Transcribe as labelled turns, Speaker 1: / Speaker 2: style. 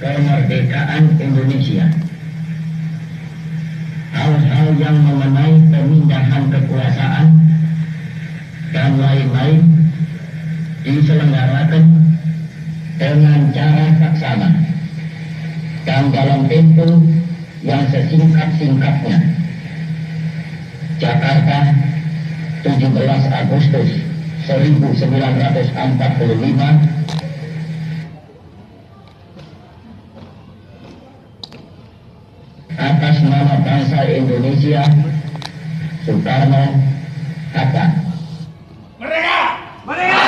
Speaker 1: kemerdekaan Indonesia. Hal-hal yang mengenai pemindahan kekuasaan dan lain-lain diselenggarakan dengan cara saksama dan dalam tempo yang sesingkat-singkatnya. Jakarta, 17 Agustus 1945. Atas nama bangsa Indonesia, Soekarno, Hatta.
Speaker 2: Merdeka! Merdeka!